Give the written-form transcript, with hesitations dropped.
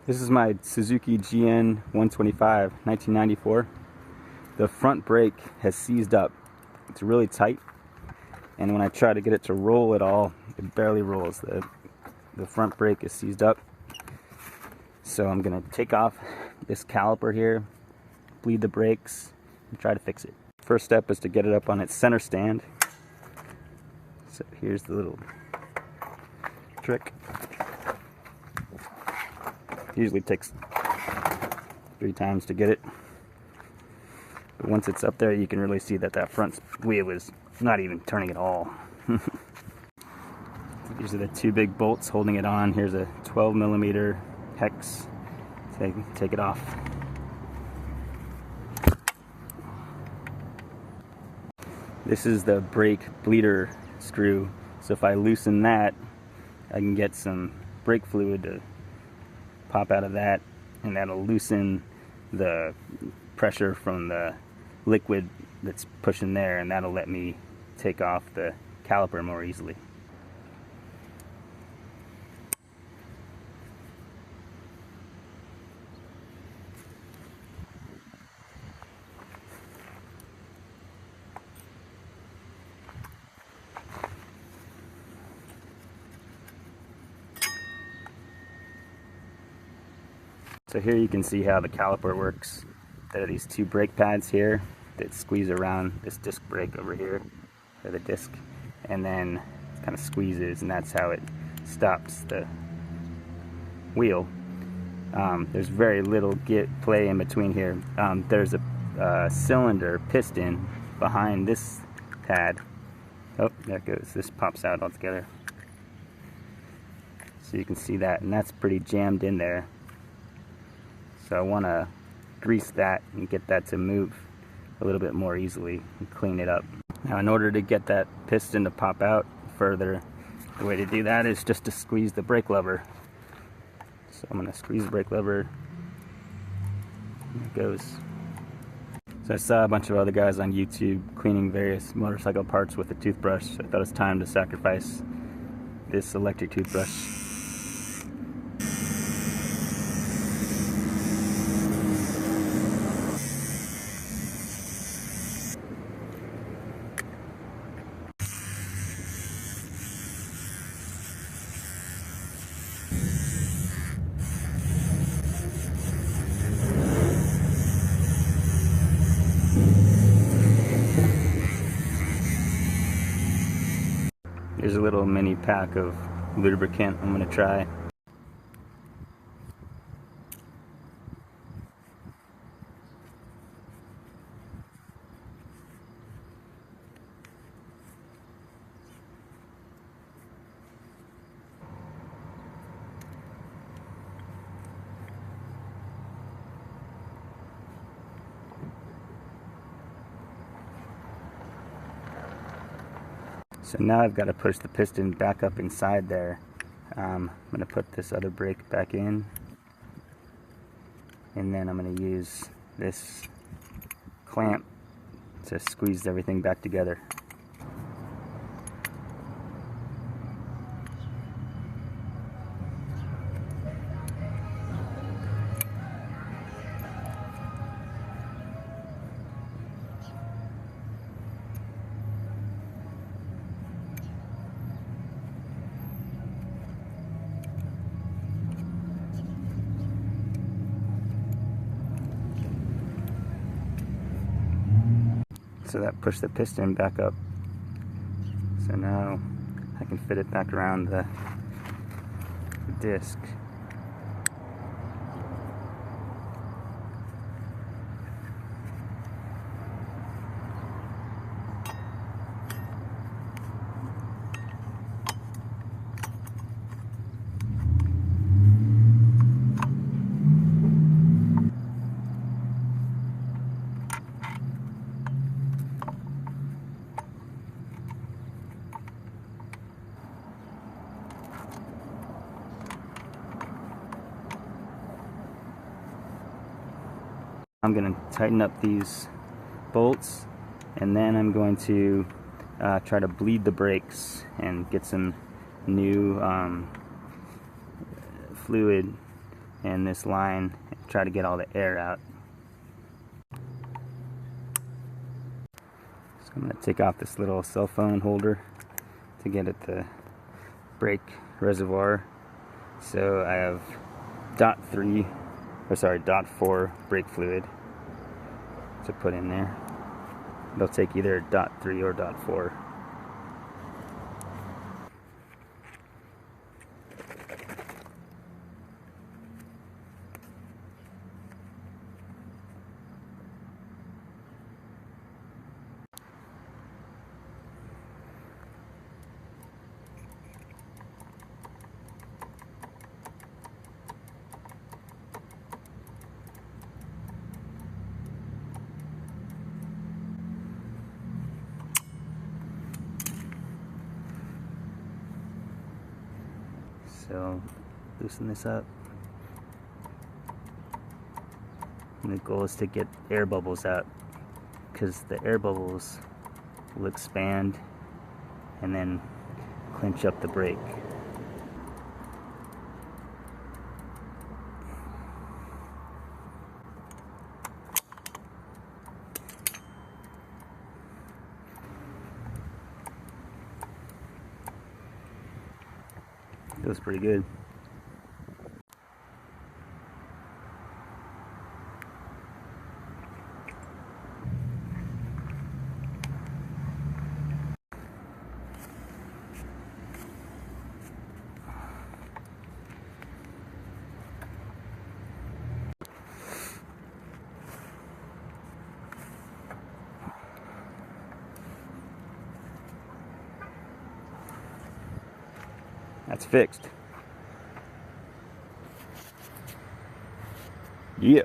This is my Suzuki GN-125, 1994. The front brake has seized up. It's really tight, and when I try to get it to roll at all, it barely rolls. The front brake is seized up. So I'm gonna take off this caliper here, bleed the brakes, and try to fix it. First step is to get it up on its center stand. So here's the little trick. Usually takes 3 times to get it, but once it's up there, you can really see that front wheel is not even turning at all. These are the 2 big bolts holding it on. Here's a 12mm hex. Take it off. This is the brake bleeder screw, so if I loosen that, I can get some brake fluid to pop out of that, and that'll loosen the pressure from the liquid that's pushing there, and that'll let me take off the caliper more easily. So here you can see how the caliper works. There are these 2 brake pads here that squeeze around this disc brake over here, or the disc, and then it kind of squeezes, and that's how it stops the wheel. There's very little play in between here. There's a cylinder piston behind this pad. Oh, there it goes. This pops out altogether. So you can see that, and that's pretty jammed in there. So I want to grease that and get that to move a little bit more easily and clean it up. Now, in order to get that piston to pop out further, the way to do that is just to squeeze the brake lever. So I'm going to squeeze the brake lever. There it goes. So I saw a bunch of other guys on YouTube cleaning various motorcycle parts with a toothbrush. So I thought it was time to sacrifice this electric toothbrush. Here's a little mini pack of lubricant I'm going to try. So now I've got to push the piston back up inside there. I'm going to put this other brake back in, and then I'm going to use this clamp to squeeze everything back together. So that pushed the piston back up. So now I can fit it back around the disc. I'm going to tighten up these bolts, and then I'm going to try to bleed the brakes and get some new fluid in this line and try to get all the air out. So I'm going to take off this little cell phone holder to get at the brake reservoir. So I have dot 4 brake fluid to put in there. It'll take either dot 3 or dot 4. So loosen this up. And the goal is to get air bubbles out, because the air bubbles will expand and then clinch up the brake. Feels pretty good. That's fixed. Yeah.